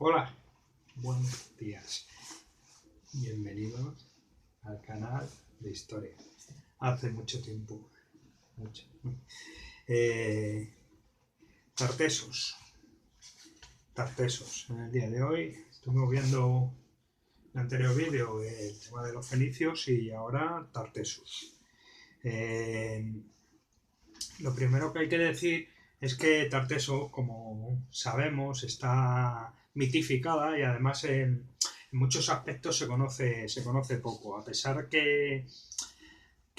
Hola, buenos días. Bienvenidos al canal de historia. Hace mucho tiempo. Mucho. Tartesos. Tartesos. En el día de hoy estuvimos viendo en el anterior vídeo el tema de los fenicios y ahora Tartesos. Lo primero que hay que decir es que Tartesos, como sabemos, está mitificada y además en muchos aspectos se conoce poco, a pesar que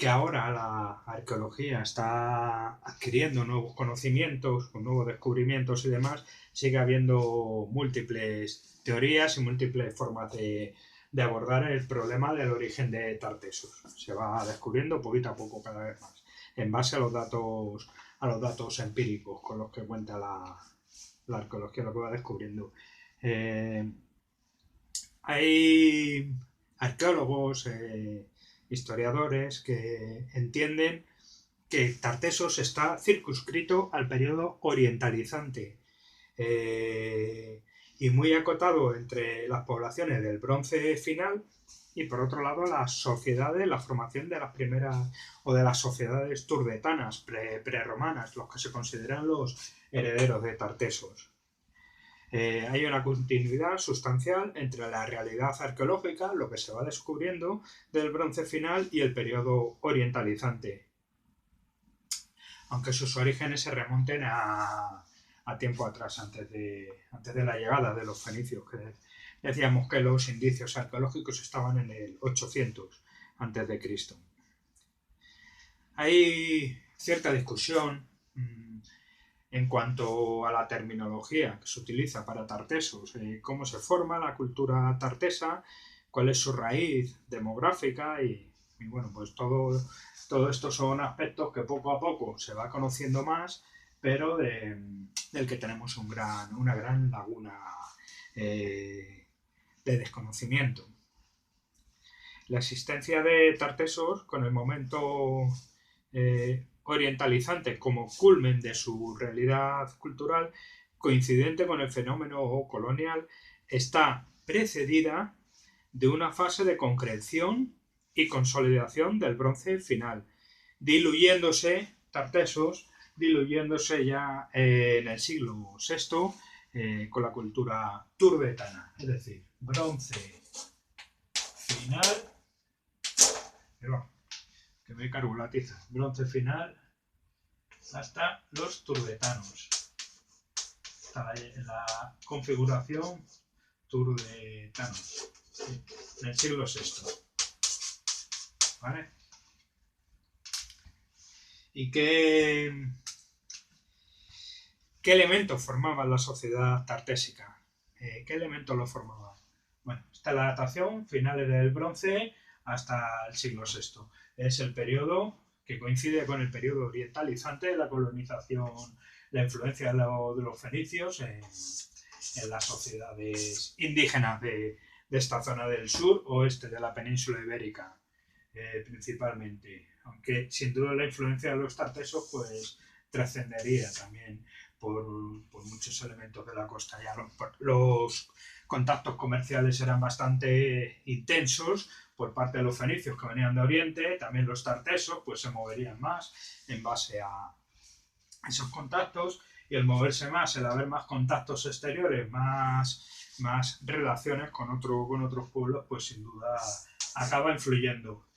ahora la arqueología está adquiriendo nuevos conocimientos, con nuevos descubrimientos y demás, sigue habiendo múltiples teorías y múltiples formas de abordar el problema del origen de Tartesos. Se va descubriendo poquito a poco cada vez más, en base a los datos empíricos con los que cuenta la arqueología, lo que va descubriendo. Hay arqueólogos, historiadores que entienden que Tartesos está circunscrito al periodo orientalizante y muy acotado entre las poblaciones del Bronce final y por otro lado las sociedades, la formación de las primeras o de las sociedades turdetanas preromanas, los que se consideran los herederos de Tartesos. Hay una continuidad sustancial entre la realidad arqueológica, lo que se va descubriendo del Bronce final y el periodo orientalizante, aunque sus orígenes se remonten a tiempo atrás, antes de la llegada de los fenicios, que decíamos que los indicios arqueológicos estaban en el 800 a.C. Hay cierta discusión en cuanto a la terminología que se utiliza para Tartesos, cómo se forma la cultura tartesa, cuál es su raíz demográfica y bueno, pues todo esto son aspectos que poco a poco se va conociendo más, pero del que tenemos una gran laguna de desconocimiento. La existencia de Tartesos con el momento orientalizante como culmen de su realidad cultural, coincidente con el fenómeno colonial, está precedida de una fase de concreción y consolidación del Bronce final, diluyéndose Tartesos, diluyéndose ya en el siglo VI con la cultura turdetana, es decir, Bronce final, que me carbulatiza, Bronce final hasta los turdetanos, hasta la configuración turdetanos en el siglo VI. ¿Vale? ¿Y qué elementos formaban la sociedad tartésica? ¿Qué elementos lo formaban? Bueno, está la datación, finales del Bronce hasta el siglo VI. Es el periodo que coincide con el periodo orientalizante de la colonización, la influencia de los fenicios en las sociedades indígenas de esta zona del sur oeste de la península ibérica, principalmente. Aunque sin duda la influencia de los tartesos pues trascendería también por muchos elementos de la costa. Ya los contactos comerciales eran bastante intensos por parte de los fenicios que venían de Oriente, también los tartesos pues se moverían más en base a esos contactos, y el moverse más, el haber más contactos exteriores, más relaciones con otros pueblos, pues sin duda acaba influyendo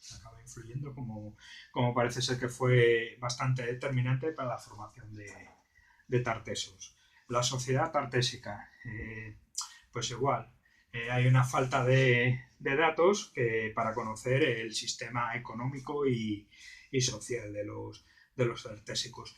como parece ser que fue bastante determinante para la formación de Tartesos. La sociedad tartésica, pues igual, hay una falta de datos para conocer el sistema económico y social de los tartésicos.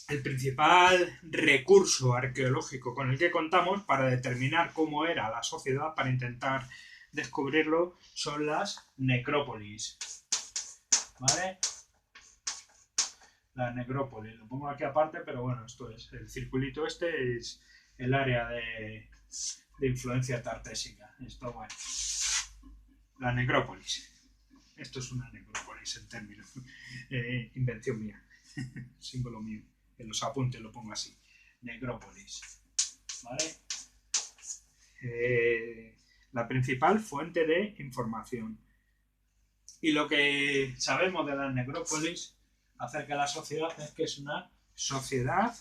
El principal recurso arqueológico con el que contamos para determinar cómo era la sociedad, para intentar descubrirlo, son las necrópolis. ¿Vale? Las necrópolis. Lo pongo aquí aparte, pero bueno, esto es el circulito este, es el área de influencia tartésica. Esto, bueno. La necrópolis. Esto es una necrópolis en términos. Invención mía. Símbolo mío. En los apuntes lo pongo así. Necrópolis. ¿Vale? la principal fuente de información. Y lo que sabemos de las necrópolis acerca de la sociedad es que es una sociedad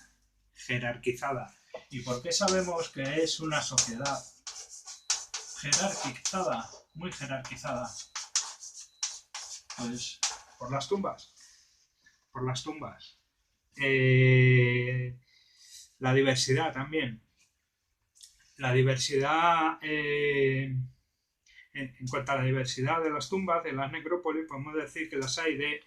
jerarquizada. ¿Y por qué sabemos que es una sociedad jerarquizada, muy jerarquizada? Pues por las tumbas. Por las tumbas. La diversidad también. La diversidad, en cuanto a la diversidad de las tumbas, de las necrópolis, podemos decir que las hay de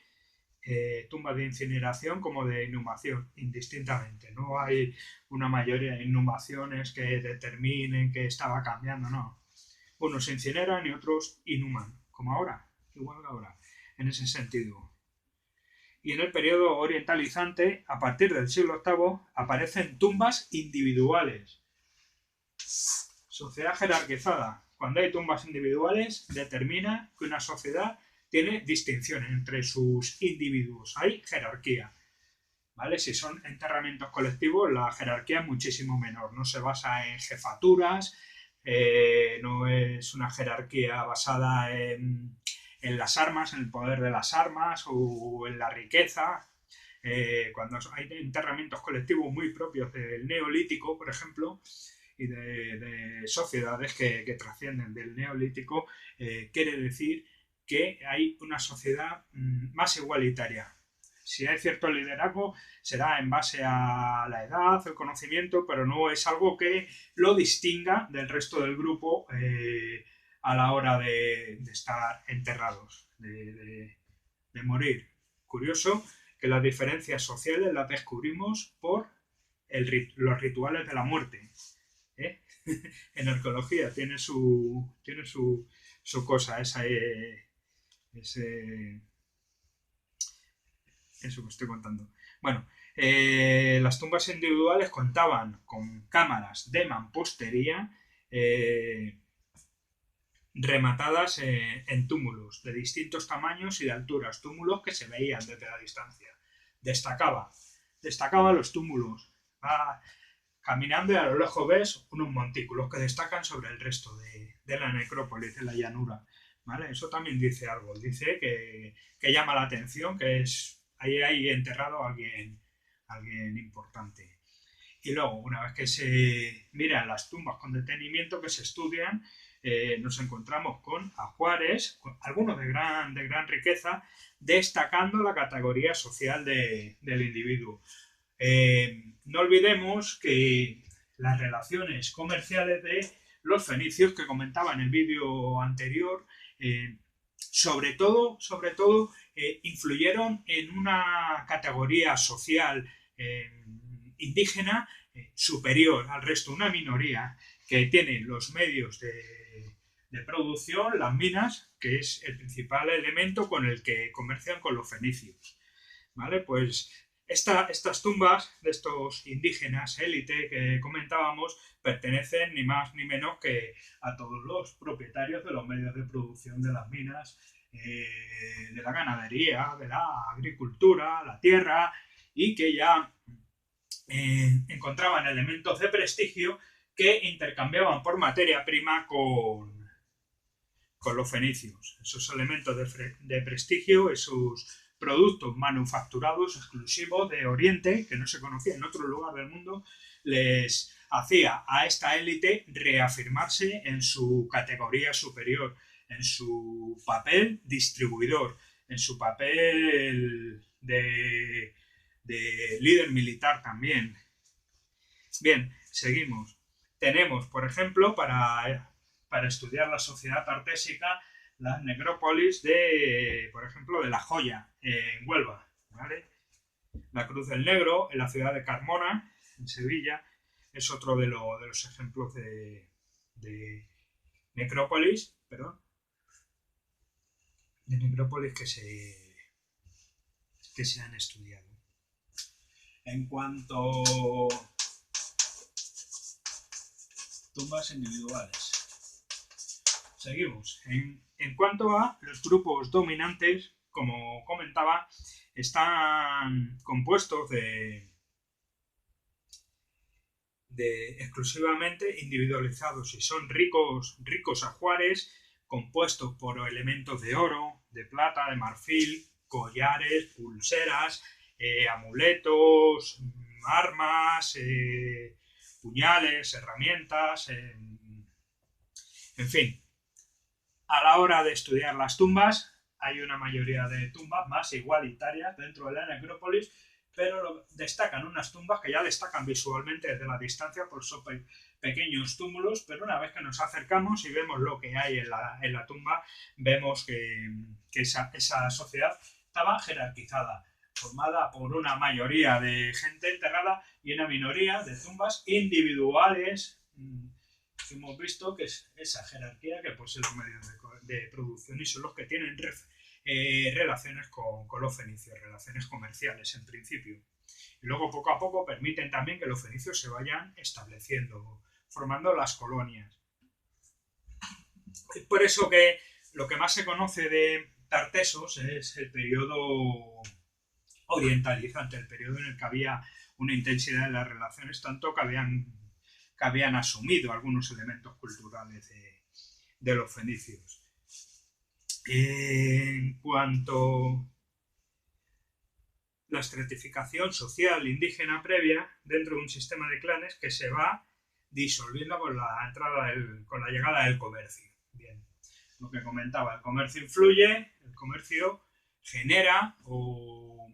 tumbas de incineración como de inhumación, indistintamente. No hay una mayoría de inhumaciones que determinen que estaba cambiando, no. Unos se incineran y otros inhuman, como ahora, igual que ahora, en ese sentido. Y en el periodo orientalizante, a partir del siglo VIII, aparecen tumbas individuales. Sociedad jerarquizada. Cuando hay tumbas individuales, determina que una sociedad tiene distinciones entre sus individuos. Hay jerarquía. ¿Vale? Si son enterramientos colectivos, la jerarquía es muchísimo menor. No se basa en jefaturas, no es una jerarquía basada en las armas, en el poder de las armas o en la riqueza. Cuando hay enterramientos colectivos muy propios del neolítico, por ejemplo, y de sociedades que trascienden del neolítico, quiere decir que hay una sociedad más igualitaria. Si hay cierto liderazgo, será en base a la edad, el conocimiento, pero no es algo que lo distinga del resto del grupo a la hora de estar enterrados, de morir. Curioso que las diferencias sociales las descubrimos por los rituales de la muerte. En arqueología tiene su cosa, eso que estoy contando. Bueno, las tumbas individuales contaban con cámaras de mampostería rematadas en túmulos de distintos tamaños y de alturas, túmulos que se veían desde la distancia. Destacaba los túmulos. Caminando y a lo lejos ves unos montículos que destacan sobre el resto de la necrópolis, de la llanura. ¿Vale? Eso también dice algo. Dice que llama la atención, que ahí hay enterrado a alguien importante. Y luego, una vez que se miran las tumbas con detenimiento, que se estudian, nos encontramos con ajuares, algunos de gran riqueza, destacando la categoría social del individuo. No olvidemos que las relaciones comerciales de los fenicios que comentaba en el vídeo anterior, sobre todo influyeron en una categoría social indígena superior al resto, una minoría que tiene los medios de producción, las minas, que es el principal elemento con el que comercian con los fenicios. ¿Vale? Pues estas tumbas de estos indígenas élite que comentábamos pertenecen ni más ni menos que a todos los propietarios de los medios de producción de las minas, de la ganadería, de la agricultura, la tierra, y que ya encontraban elementos de prestigio que intercambiaban por materia prima con los fenicios. Esos elementos de prestigio, esos productos manufacturados exclusivos de Oriente, que no se conocía en otro lugar del mundo, les hacía a esta élite reafirmarse en su categoría superior, en su papel distribuidor, en su papel de líder militar también. Bien, seguimos. Tenemos, por ejemplo, para estudiar la sociedad tartésica, las necrópolis por ejemplo, de La Joya, en Huelva, ¿vale? La Cruz del Negro, en la ciudad de Carmona, en Sevilla, es otro de los ejemplos de necrópolis, de necrópolis que se han estudiado. En cuanto tumbas individuales, seguimos. En cuanto a los grupos dominantes, como comentaba, están compuestos de exclusivamente individualizados y son ricos ajuares compuestos por elementos de oro, de plata, de marfil, collares, pulseras, amuletos, armas, puñales, herramientas, en fin. A la hora de estudiar las tumbas, hay una mayoría de tumbas más igualitarias dentro de la necrópolis, pero destacan unas tumbas que ya destacan visualmente desde la distancia por sus pequeños túmulos, pero una vez que nos acercamos y vemos lo que hay en la tumba, vemos que esa sociedad estaba jerarquizada, formada por una mayoría de gente enterrada y una minoría de tumbas individuales. Hemos visto que es esa jerarquía que posee los medios de producción y son los que tienen relaciones con los fenicios, relaciones comerciales en principio. Y luego poco a poco permiten también que los fenicios se vayan estableciendo, formando las colonias. Es por eso que lo que más se conoce de Tartesos es el periodo orientalizante, el periodo en el que había una intensidad en las relaciones, tanto que habían asumido algunos elementos culturales de los fenicios. En cuanto a la estratificación social indígena previa dentro de un sistema de clanes que se va disolviendo con la llegada del comercio. Bien, lo que comentaba, el comercio influye, el comercio genera o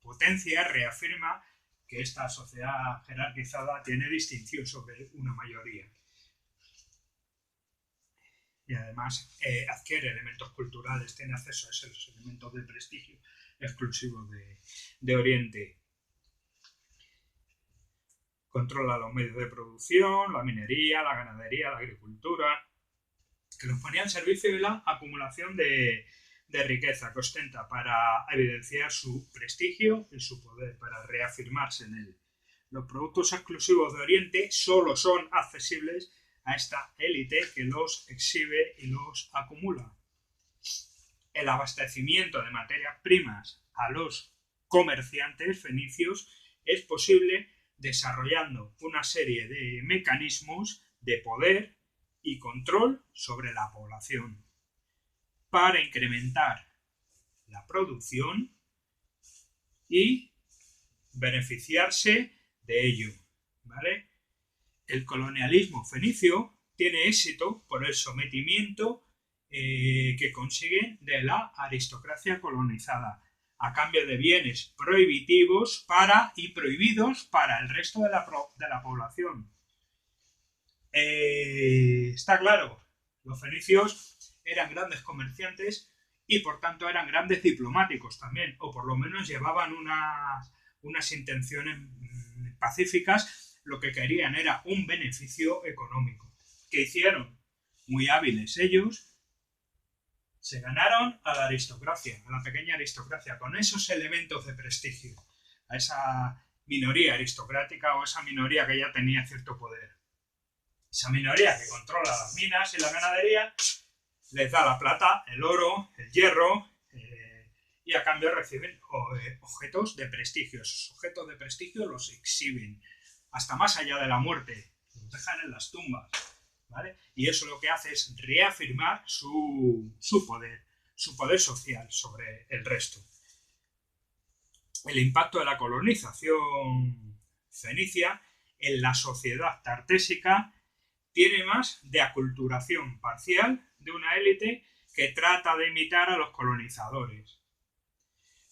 potencia, reafirma que esta sociedad jerarquizada tiene distinción sobre una mayoría. Y además adquiere elementos culturales, tiene acceso a esos elementos de prestigio exclusivos de Oriente. Controla los medios de producción, la minería, la ganadería, la agricultura, que los ponía al servicio de la acumulación de riqueza que ostenta para evidenciar su prestigio y su poder, para reafirmarse en él. Los productos exclusivos de Oriente solo son accesibles a esta élite que los exhibe y los acumula. El abastecimiento de materias primas a los comerciantes fenicios es posible desarrollando una serie de mecanismos de poder y control sobre la población para incrementar la producción y beneficiarse de ello, ¿vale? El colonialismo fenicio tiene éxito por el sometimiento que consigue de la aristocracia colonizada a cambio de bienes prohibitivos y prohibidos para el resto de la población. Está claro, los fenicios eran grandes comerciantes y por tanto eran grandes diplomáticos también, o por lo menos llevaban unas intenciones pacíficas. Lo que querían era un beneficio económico. ¿Qué hicieron? Muy hábiles ellos. Se ganaron a la aristocracia, a la pequeña aristocracia, con esos elementos de prestigio, a esa minoría aristocrática o esa minoría que ya tenía cierto poder. Esa minoría que controla las minas y la ganadería les da la plata, el oro, el hierro y a cambio reciben objetos de prestigio. Esos objetos de prestigio los exhiben hasta más allá de la muerte, los dejan en las tumbas, ¿vale? Y eso lo que hace es reafirmar su poder social sobre el resto. El impacto de la colonización fenicia en la sociedad tartésica tiene más de aculturación parcial de una élite que trata de imitar a los colonizadores,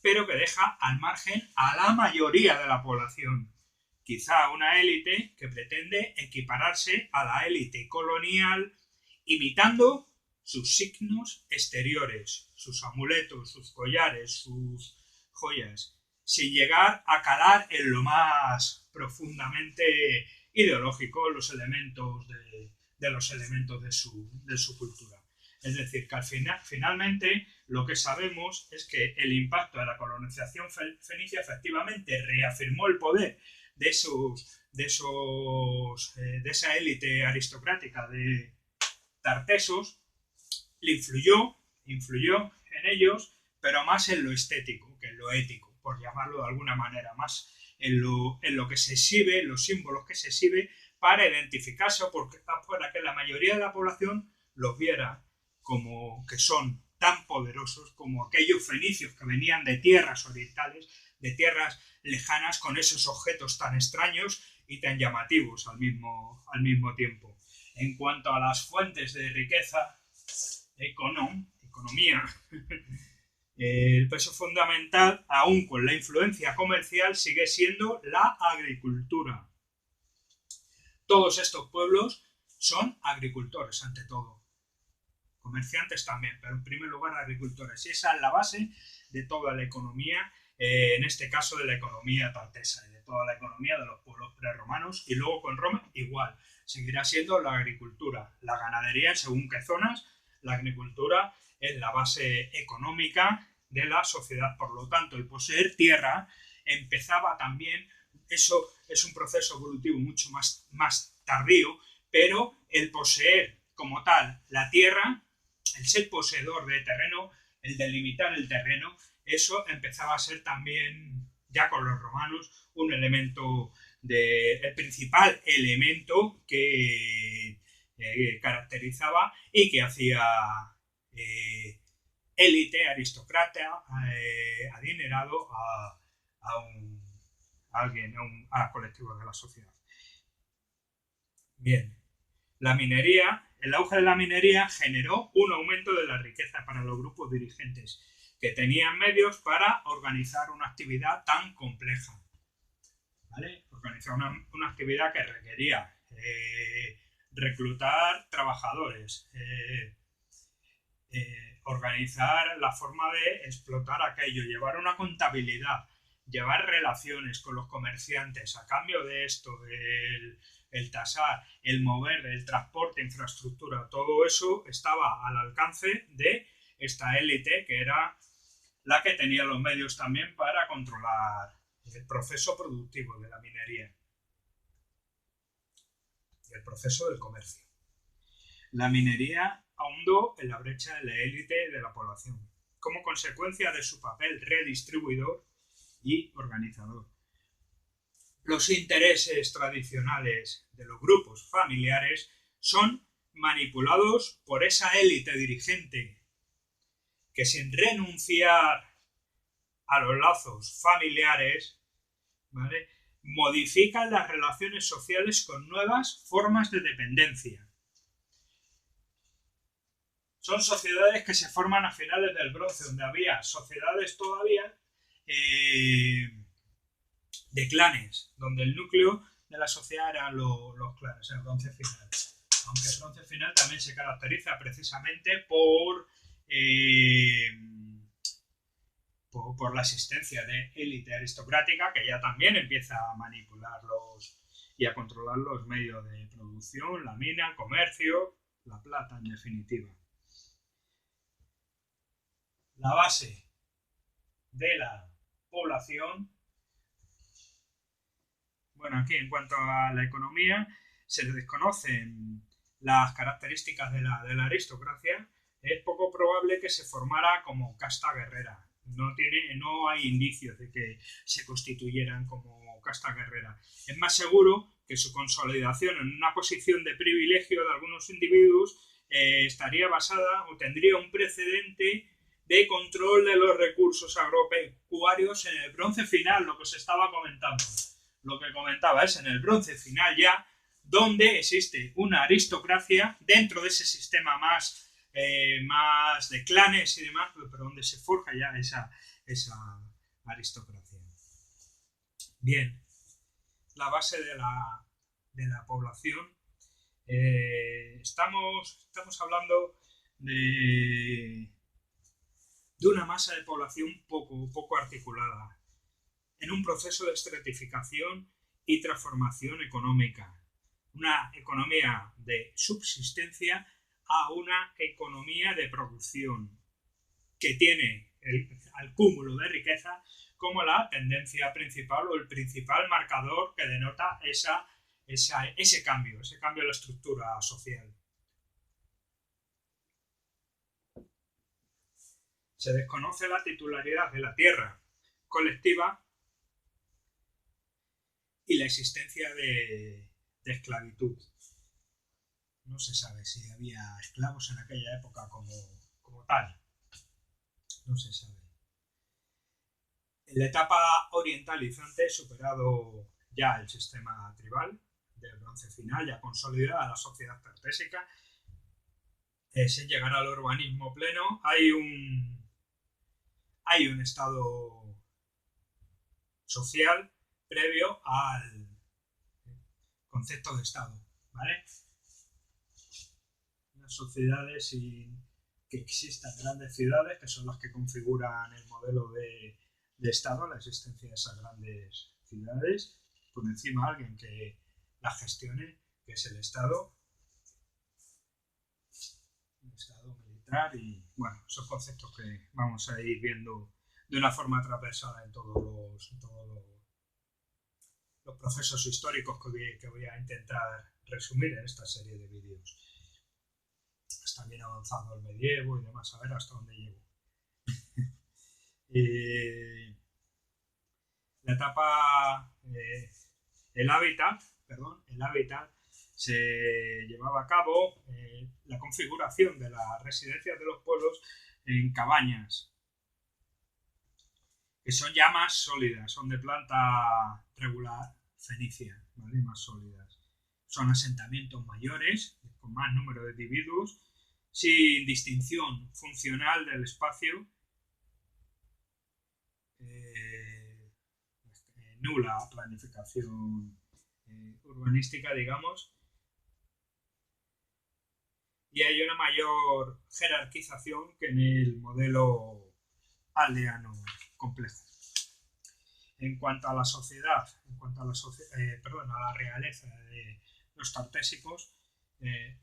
pero que deja al margen a la mayoría de la población. Quizá una élite que pretende equipararse a la élite colonial imitando sus signos exteriores, sus amuletos, sus collares, sus joyas, sin llegar a calar en lo más profundamente ideológico los elementos de su cultura. Es decir, que finalmente lo que sabemos es que el impacto de la colonización fenicia efectivamente reafirmó el poder de esa élite aristocrática de Tartesos, le influyó en ellos, pero más en lo estético que en lo ético, por llamarlo de alguna manera, más en lo que se exhibe, en los símbolos que se exhibe, para identificarse o para que la mayoría de la población los viera como que son tan poderosos como aquellos fenicios que venían de tierras orientales, de tierras lejanas, con esos objetos tan extraños y tan llamativos al mismo tiempo. En cuanto a las fuentes de riqueza, economía, el peso fundamental, aún con la influencia comercial, sigue siendo la agricultura. Todos estos pueblos son agricultores ante todo. Comerciantes también, pero en primer lugar agricultores. Y esa es la base de toda la economía, en este caso de la economía tartesa, de toda la economía de los pueblos prerromanos. Y luego con Roma igual, seguirá siendo la agricultura, la ganadería en según qué zonas. La agricultura es la base económica de la sociedad. Por lo tanto, el poseer tierra empezaba también, eso es un proceso evolutivo mucho más tardío, pero el poseer como tal la tierra, el ser poseedor de terreno, el delimitar el terreno, eso empezaba a ser también, ya con los romanos, un elemento el principal elemento que caracterizaba y que hacía élite, aristócrata, adinerado a colectivos de la sociedad. Bien, la minería, el auge de la minería generó un aumento de la riqueza para los grupos dirigentes que tenían medios para organizar una actividad tan compleja. ¿Vale? Organizar una actividad que requería reclutar trabajadores, organizar la forma de explotar aquello, llevar una contabilidad, llevar relaciones con los comerciantes. A cambio de esto, el tasar, el mover, el transporte, infraestructura, todo eso estaba al alcance de esta élite que era la que tenía los medios también para controlar el proceso productivo de la minería y el proceso del comercio. La minería ahondó en la brecha de la élite de la población, como consecuencia de su papel redistribuidor y organizador. Los intereses tradicionales de los grupos familiares son manipulados por esa élite dirigente que, sin renunciar a los lazos familiares, ¿vale?, modifican las relaciones sociales con nuevas formas de dependencia. Son sociedades que se forman a finales del Bronce, donde había sociedades todavía de clanes, donde el núcleo de la sociedad eran los clanes, el Bronce final. Aunque el Bronce final también se caracteriza precisamente por la existencia de élite aristocrática que ya también empieza a manipularlos y a controlar los medios de producción, la mina, el comercio, la plata en definitiva. La base de la población. Bueno, aquí en cuanto a la economía, se desconocen las características de la aristocracia. Es poco probable que se formara como casta guerrera. No hay indicios de que se constituyeran como casta guerrera. Es más seguro que su consolidación en una posición de privilegio de algunos individuos estaría basada o tendría un precedente de control de los recursos agropecuarios en el Bronce final, lo que se estaba comentando. Lo que comentaba es en el Bronce final ya, donde existe una aristocracia dentro de ese sistema más de clanes y demás, pero donde se forja ya esa aristocracia. Bien, la base de la población. Estamos hablando de una masa de población poco articulada, en un proceso de estratificación y transformación económica. Una economía de subsistencia a una economía de producción que tiene al cúmulo de riqueza como la tendencia principal o el principal marcador que denota ese cambio en la estructura social. Se desconoce la titularidad de la tierra colectiva y la existencia de de esclavitud. No se sabe si había esclavos en aquella época como tal. No se sabe. En la etapa orientalizante, superado ya el sistema tribal del bronce final, ya consolidada la sociedad tartésica, sin llegar al urbanismo pleno, hay un estado social previo al concepto de estado, ¿vale? Las sociedades que existan grandes ciudades, que son las que configuran el modelo de estado, la existencia de esas grandes ciudades, por encima alguien que las gestione, que es el estado militar, y bueno, esos conceptos que vamos a ir viendo de una forma transversal en todos los procesos históricos que voy a intentar resumir en esta serie de vídeos. Está bien avanzado el medievo y demás, a ver hasta dónde llego. La etapa, el hábitat se llevaba a cabo la configuración de las residencias de los pueblos en cabañas, que son ya más sólidas, son de planta regular fenicia, ¿vale? Más sólidas. Son asentamientos mayores, con más número de individuos, sin distinción funcional del espacio, nula planificación urbanística, digamos, y hay una mayor jerarquización que en el modelo aldeano complejo. En cuanto a la sociedad, a la realeza de los tartésicos,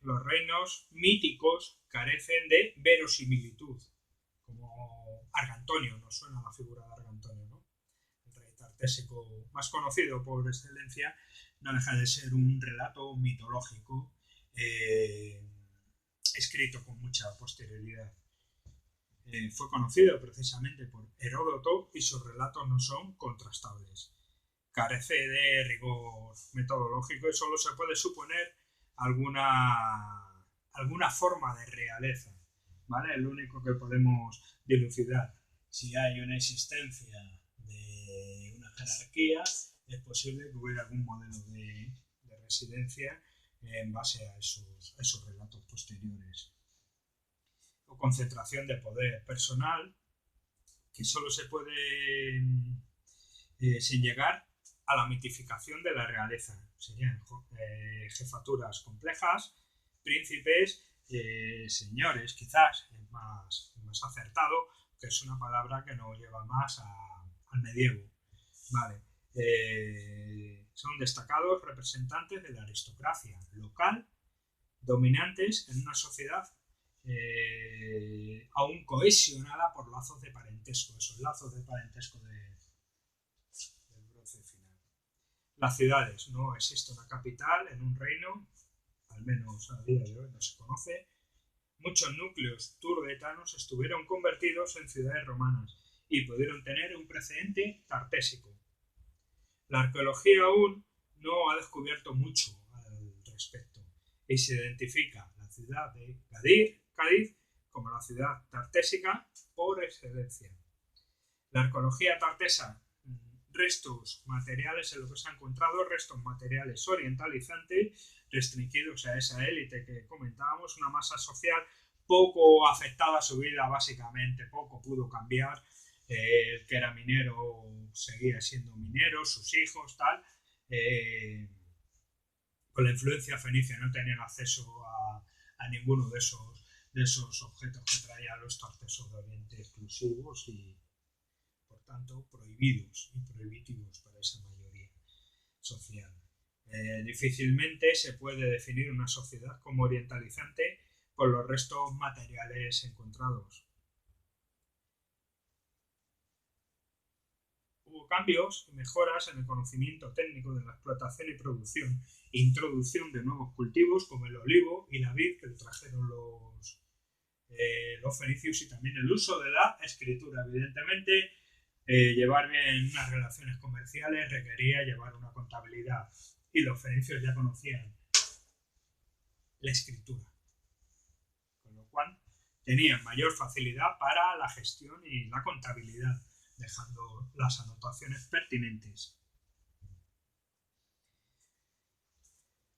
los reinos míticos carecen de verosimilitud, como Argantonio, nos suena la figura de Argantonio, ¿no? El rey tartésico más conocido por excelencia, no deja de ser un relato mitológico escrito con mucha posterioridad. Fue conocido precisamente por Heródoto y sus relatos no son contrastables. Carece de rigor metodológico y solo se puede suponer alguna forma de realeza, ¿vale? Es lo único que podemos dilucidar. Si hay una existencia de una jerarquía, es posible que hubiera algún modelo de residencia en base a esos relatos posteriores. O concentración de poder personal, que solo se puede sin llegar a la mitificación de la realeza. Serían jefaturas complejas, príncipes, señores, quizás es más acertado, que es una palabra que nos lleva más al medievo. Vale. Son destacados representantes de la aristocracia local, dominantes en una sociedad aún cohesionada por lazos de parentesco, esos lazos de parentesco del bronce final. Las ciudades, no existe una capital en un reino, al menos a día de hoy no se conoce. Muchos núcleos turdetanos estuvieron convertidos en ciudades romanas y pudieron tener un precedente tartésico. La arqueología aún no ha descubierto mucho al respecto y se identifica la ciudad de Cádiz como la ciudad tartésica por excelencia. La arqueología tartesa, restos materiales en lo que se han encontrado, restos materiales orientalizantes restringidos a esa élite que comentábamos, una masa social poco afectada a su vida, básicamente poco pudo cambiar. El que era minero seguía siendo minero, sus hijos, tal. Con la influencia fenicia no tenían acceso a ninguno de esos objetos que traían los tartesos de Oriente exclusivos y, por tanto, prohibidos y prohibitivos para esa mayoría social. Difícilmente se puede definir una sociedad como orientalizante por los restos materiales encontrados. Hubo cambios y mejoras en el conocimiento técnico de la explotación y producción, introducción de nuevos cultivos como el olivo y la vid que trajeron los fenicios, y también el uso de la escritura. Evidentemente, llevar bien unas relaciones comerciales requería llevar una contabilidad y los fenicios ya conocían la escritura, con lo cual tenían mayor facilidad para la gestión y la contabilidad, dejando las anotaciones pertinentes.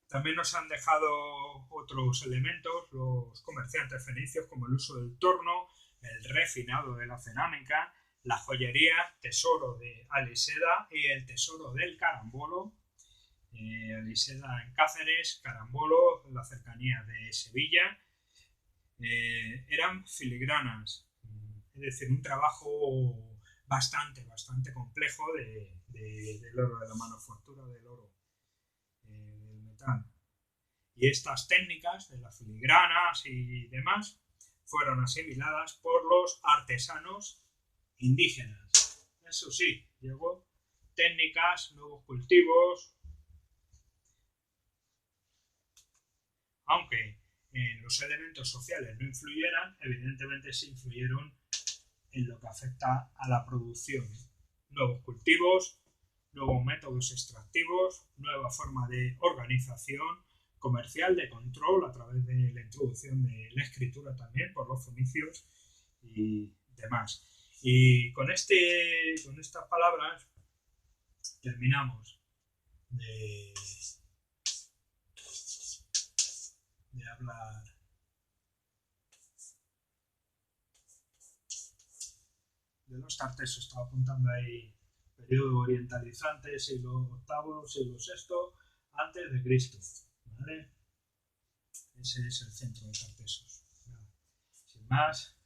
También nos han dejado otros elementos los comerciantes fenicios, como el uso del torno, el refinado de la cerámica, la joyería, tesoro de Aliseda y el tesoro del carambolo. Aliseda en Cáceres, Carambolo en la cercanía de Sevilla. Eran filigranas, es decir, un trabajo bastante complejo del oro, de la manufactura del oro, del metal. Y estas técnicas de las filigranas y demás fueron asimiladas por los artesanos indígenas. Eso sí, llegó técnicas, nuevos cultivos, aunque los elementos sociales no influyeran, evidentemente sí influyeron en lo que afecta a la producción. Nuevos cultivos, nuevos métodos extractivos, nueva forma de organización comercial, de control a través de la introducción de la escritura también por los fenicios y demás. Y con estas palabras terminamos de hablar de los tartesos. Estaba apuntando ahí periodo orientalizante, siglo VIII, siglo VI, antes de Cristo. ¿Vale? Ese es el centro de Tartesos. Sin más.